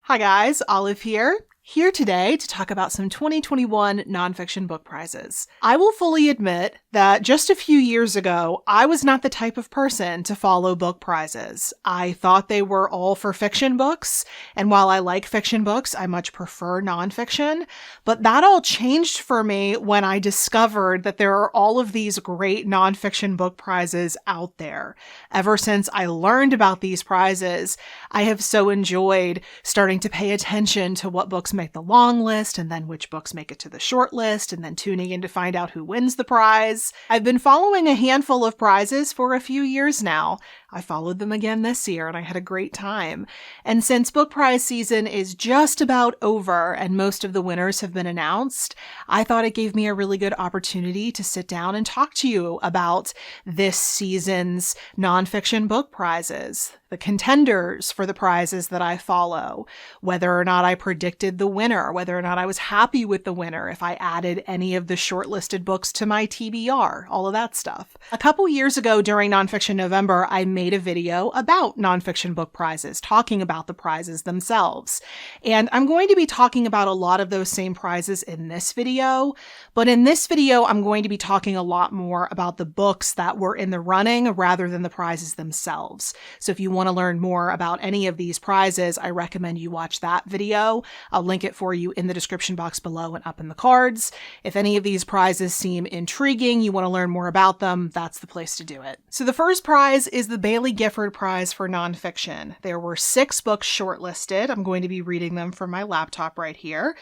Hi guys, Olive here today to talk about some 2021 nonfiction book prizes. I will fully admit that just a few years ago, I was not the type of person to follow book prizes. I thought they were all for fiction books, and while I like fiction books, I much prefer nonfiction. But that all changed for me when I discovered that there are all of these great nonfiction book prizes out there. Ever since I learned about these prizes, I have so enjoyed starting to pay attention to what books make the long list, and then which books make it to the short list, and then tuning in to find out who wins the prize. I've been following a handful of prizes for a few years now. I followed them again this year and I had a great time. And since book prize season is just about over and most of the winners have been announced, I thought it gave me a really good opportunity to sit down and talk to you about this season's nonfiction book prizes, the contenders for the prizes that I follow, whether or not I predicted the winner, whether or not I was happy with the winner, if I added any of the shortlisted books to my TBR, all of that stuff. A couple years ago during Nonfiction November, I made a video about nonfiction book prizes, talking about the prizes themselves. And I'm going to be talking about a lot of those same prizes in this video, but in this video, I'm going to be talking a lot more about the books that were in the running rather than the prizes themselves. So if you want to learn more about any of these prizes, I recommend you watch that video. I'll link it for you in the description box below and up in the cards. If any of these prizes seem intriguing, you want to learn more about them, that's the place to do it. So the first prize is the Baillie Gifford Prize for Nonfiction. There were 6 books shortlisted. I'm going to be reading them from my laptop right here.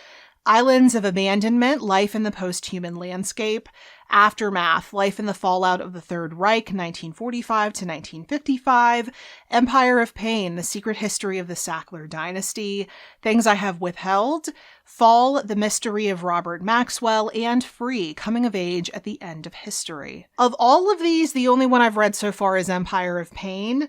Islands of Abandonment, Life in the Post-Human Landscape. Aftermath, Life in the Fallout of the Third Reich, 1945 to 1955. Empire of Pain, The Secret History of the Sackler Dynasty. Things I Have Withheld. Fall, The Mystery of Robert Maxwell, and Free, Coming of Age at the End of History. Of all of these, the only one I've read so far is Empire of Pain.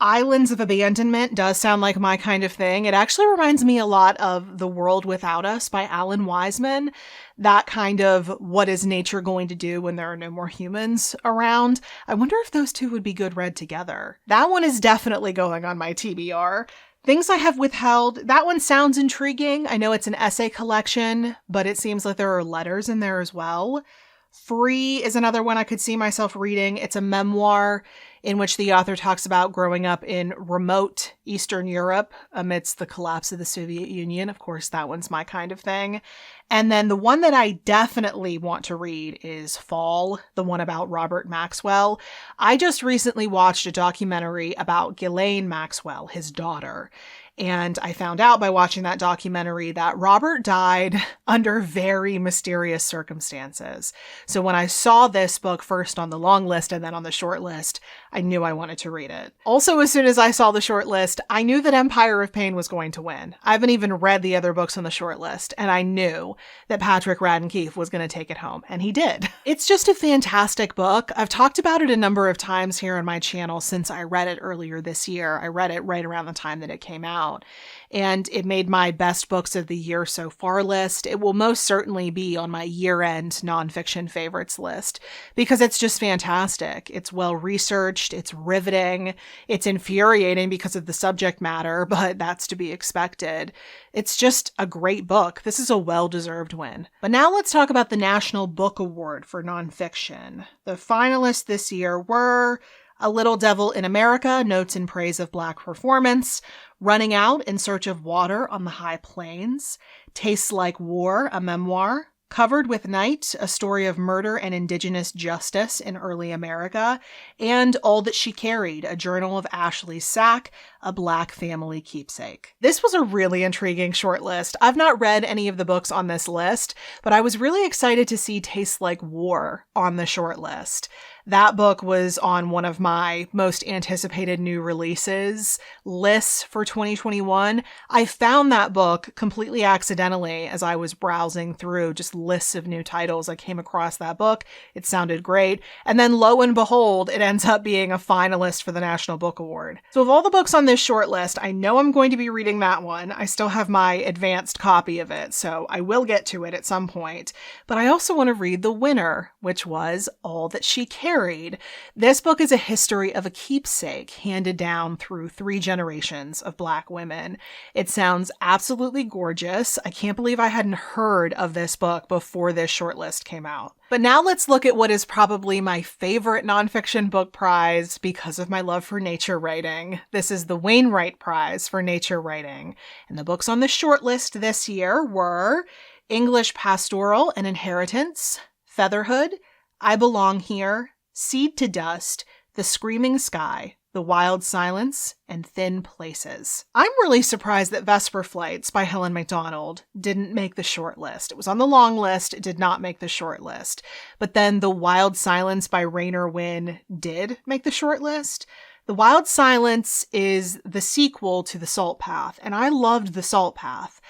Islands of Abandonment does sound like my kind of thing. It actually reminds me a lot of The World Without Us by Alan Wiseman. That kind of what is nature going to do when there are no more humans around. I wonder if those two would be good read together. That one is definitely going on my TBR. Things I Have Withheld, that one sounds intriguing. I know it's an essay collection, but it seems like there are letters in there as well. Free is another one I could see myself reading. It's a memoir in which the author talks about growing up in remote Eastern Europe amidst the collapse of the Soviet Union. Of course, that one's my kind of thing. And then the one that I definitely want to read is Fall, the one about Robert Maxwell. I just recently watched a documentary about Ghislaine Maxwell, his daughter. And I found out by watching that documentary that Robert died under very mysterious circumstances. So when I saw this book first on the long list and then on the short list, I knew I wanted to read it. Also, as soon as I saw the short list, I knew that Empire of Pain was going to win. I haven't even read the other books on the short list, and I knew that Patrick Radden Keefe was going to take it home, and he did. It's just a fantastic book. I've talked about it a number of times here on my channel since I read it earlier this year. I read it right around the time that it came out, and it made my best books of the year so far list. It will most certainly be on my year-end nonfiction favorites list because it's just fantastic. It's well researched. It's riveting. It's infuriating because of the subject matter, but that's to be expected. It's just a great book. This is a well-deserved win. But now let's talk about the National Book Award for Nonfiction. The finalists this year were A Little Devil in America, Notes in Praise of Black Performance, Running Out in Search of Water on the High Plains, Tastes Like War, a memoir, Covered with Night, a story of murder and indigenous justice in early America, and All That She Carried, a journal of Ashley Sack, a Black family keepsake. This was a really intriguing short list. I've not read any of the books on this list, but I was really excited to see Tastes Like War on the short list. That book was on one of my most anticipated new releases lists for 2021. I found that book completely accidentally as I was browsing through just lists of new titles. I came across that book. It sounded great. And then lo and behold, it ends up being a finalist for the National Book Award. So of all the books on this short list. I know I'm going to be reading that one. I still have my advanced copy of it, so I will get to it at some point. But I also want to read the winner, which was All That She Carried. This book is a history of a keepsake handed down through 3 generations of Black women. It sounds absolutely gorgeous. I can't believe I hadn't heard of this book before this short list came out. But now let's look at what is probably my favorite nonfiction book prize because of my love for nature writing. This is the Wainwright Prize for Nature Writing. And the books on the short list this year were English Pastoral and Inheritance, Featherhood, I Belong Here, Seed to Dust, The Screaming Sky, The Wild Silence, and Thin Places. I'm really surprised that Vesper Flights by Helen Macdonald didn't make the short list. It was on the long list, it did not make the short list. But then The Wild Silence by Rainer Wynn did make the short list. The Wild Silence is the sequel to The Salt Path, and I loved The Salt Path.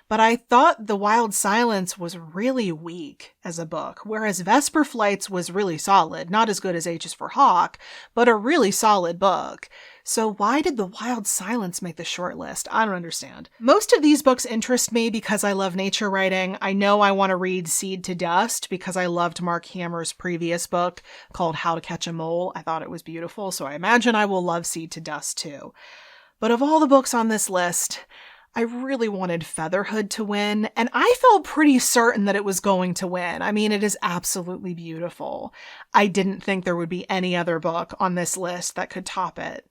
But I thought The Wild Silence was really weak as a book, whereas Vesper Flights was really solid. Not as good as H's for Hawk, but a really solid book. So why did The Wild Silence make the short list? I don't understand. Most of these books interest me because I love nature writing. I know I want to read Seed to Dust because I loved Mark Hammer's previous book called How to Catch a Mole. I thought it was beautiful, so I imagine I will love Seed to Dust too. But of all the books on this list, I really wanted Featherhood to win, and I felt pretty certain that it was going to win. I mean, it is absolutely beautiful. I didn't think there would be any other book on this list that could top it.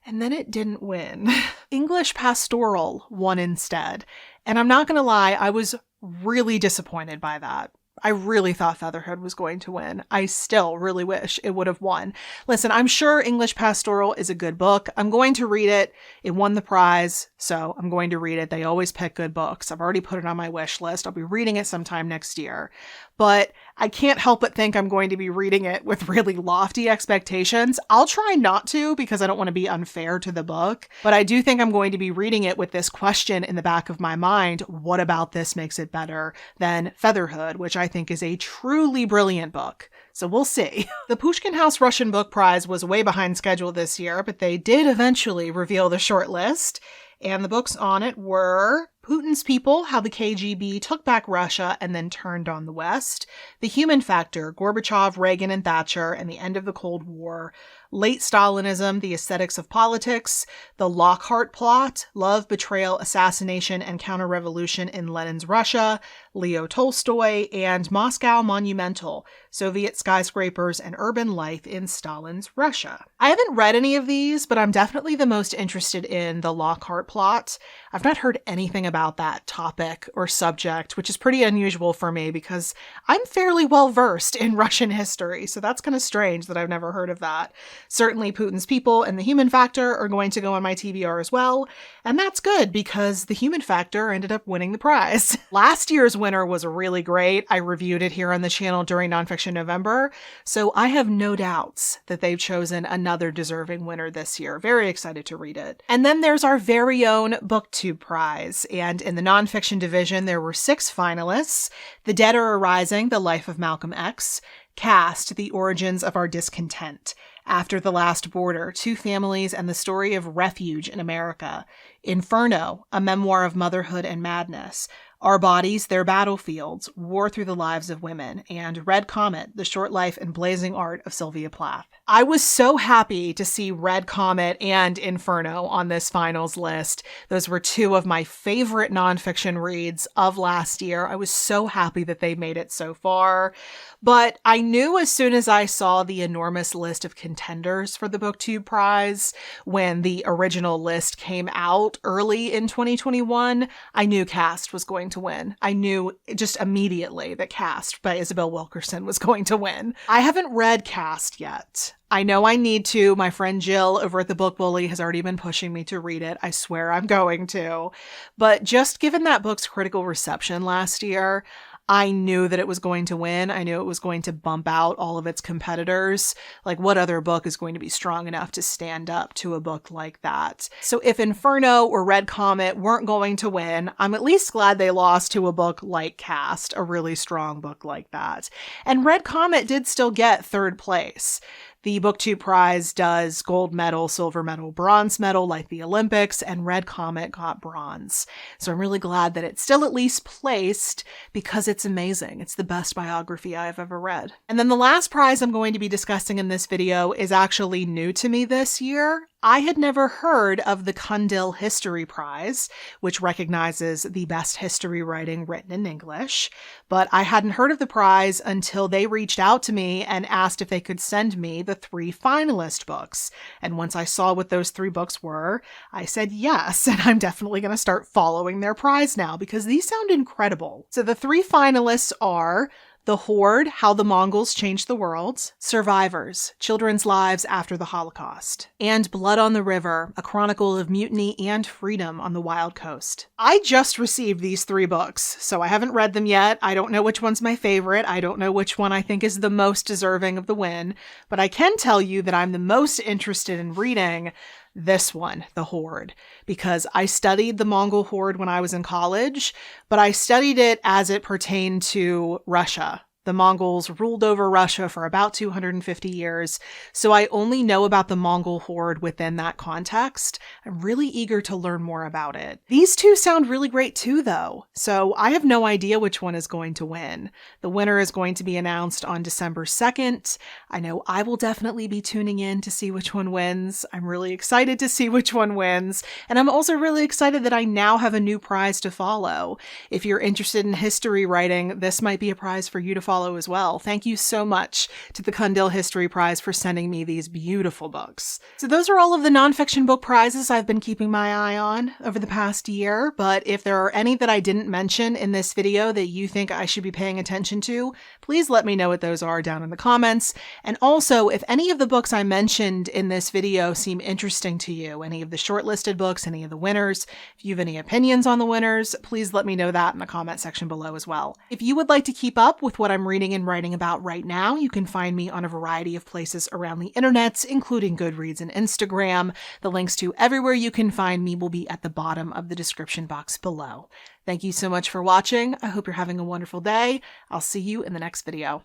And then it didn't win. English Pastoral won instead. And I'm not going to lie, I was really disappointed by that. I really thought Featherhood was going to win. I still really wish it would have won. Listen, I'm sure English Pastoral is a good book. I'm going to read it. It won the prize, so I'm going to read it. They always pick good books. I've already put it on my wish list. I'll be reading it sometime next year. But I can't help but think I'm going to be reading it with really lofty expectations. I'll try not to because I don't want to be unfair to the book. But I do think I'm going to be reading it with this question in the back of my mind. What about this makes it better than Featherhood, which I think is a truly brilliant book. So we'll see. The Pushkin House Russian Book Prize was way behind schedule this year, but they did eventually reveal the short list. And the books on it were Putin's People, How the KGB Took Back Russia and Then Turned on the West, The Human Factor, Gorbachev, Reagan, and Thatcher, and the End of the Cold War, Late Stalinism, The Aesthetics of Politics, The Lockhart Plot, Love, Betrayal, Assassination, and Counter-Revolution in Lenin's Russia, Leo Tolstoy, and Moscow Monumental, Soviet Skyscrapers and Urban Life in Stalin's Russia. I haven't read any of these, but I'm definitely the most interested in The Lockhart Plot. I've not heard anything about that topic or subject, which is pretty unusual for me because I'm fairly well versed in Russian history, so that's kind of strange that I've never heard of that. Certainly Putin's People and The Human Factor are going to go on my TBR as well, and that's good because The Human Factor ended up winning the prize. Last year's winner was really great. I reviewed it here on the channel during Nonfiction November, so I have no doubts that they've chosen another deserving winner this year. Very excited to read it. And then there's our very own BookTube prize, and in the nonfiction division there were 6 finalists: The Dead Are Arising, The Life of Malcolm X; Caste, The Origins of Our Discontent; After the Last Border, Two Families and the Story of Refuge in America; Inferno, A Memoir of Motherhood and Madness; Our Bodies, Their Battlefields, War Through the Lives of Women; and Red Comet, The Short Life and Blazing Art of Sylvia Plath. I was so happy to see Red Comet and Inferno on this finals list. Those were 2 of my favorite nonfiction reads of last year. I was so happy that they made it so far. But I knew as soon as I saw the enormous list of contenders for the BookTube prize, when the original list came out early in 2021, I knew Caste was going to win. I knew just immediately that Caste by Isabel Wilkerson was going to win. I haven't read Caste yet. I know I need to. My friend Jill over at the Book Bully has already been pushing me to read it. I swear I'm going to. But just given that book's critical reception last year, I knew that it was going to win. I knew it was going to bump out all of its competitors. Like, what other book is going to be strong enough to stand up to a book like that? So if Inferno or Red Comet weren't going to win, I'm at least glad they lost to a book like Caste, a really strong book like that. And Red Comet did still get 3rd place. The BookTube prize does gold medal, silver medal, bronze medal like the Olympics, and Red Comet got bronze. So I'm really glad that it's still at least placed because it's amazing. It's the best biography I've ever read. And then the last prize I'm going to be discussing in this video is actually new to me this year. I had never heard of the Cundill History Prize, which recognizes the best history writing written in English, but I hadn't heard of the prize until they reached out to me and asked if they could send me the 3 finalist books. And once I saw what those 3 books were, I said yes, and I'm definitely going to start following their prize now because these sound incredible. So the 3 finalists are The Horde, How the Mongols Changed the World, Survivors, Children's Lives After the Holocaust, and Blood on the River, a chronicle of mutiny and freedom on the Wild Coast. I just received these 3 books, so I haven't read them yet. I don't know which one's my favorite. I don't know which one I think is the most deserving of the win, but I can tell you that I'm the most interested in reading this one, The Horde, because I studied the Mongol Horde when I was in college, but I studied it as it pertained to Russia. The Mongols ruled over Russia for about 250 years, so I only know about the Mongol Horde within that context. I'm really eager to learn more about it. These 2 sound really great too, though, so I have no idea which one is going to win. The winner is going to be announced on December 2nd. I know I will definitely be tuning in to see which one wins. I'm really excited to see which one wins, and I'm also really excited that I now have a new prize to follow. If you're interested in history writing, this might be a prize for you to follow as well. Thank you so much to the Cundill History Prize for sending me these beautiful books. So those are all of the nonfiction book prizes I've been keeping my eye on over the past year, but if there are any that I didn't mention in this video that you think I should be paying attention to, please let me know what those are down in the comments. And also, if any of the books I mentioned in this video seem interesting to you, any of the shortlisted books, any of the winners, if you have any opinions on the winners, please let me know that in the comment section below as well. If you would like to keep up with what I'm reading and writing about right now, you can find me on a variety of places around the internet, including Goodreads and Instagram. The links to everywhere you can find me will be at the bottom of the description box below. Thank you so much for watching. I hope you're having a wonderful day. I'll see you in the next video.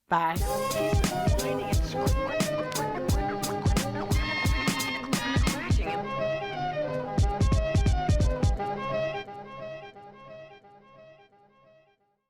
Bye.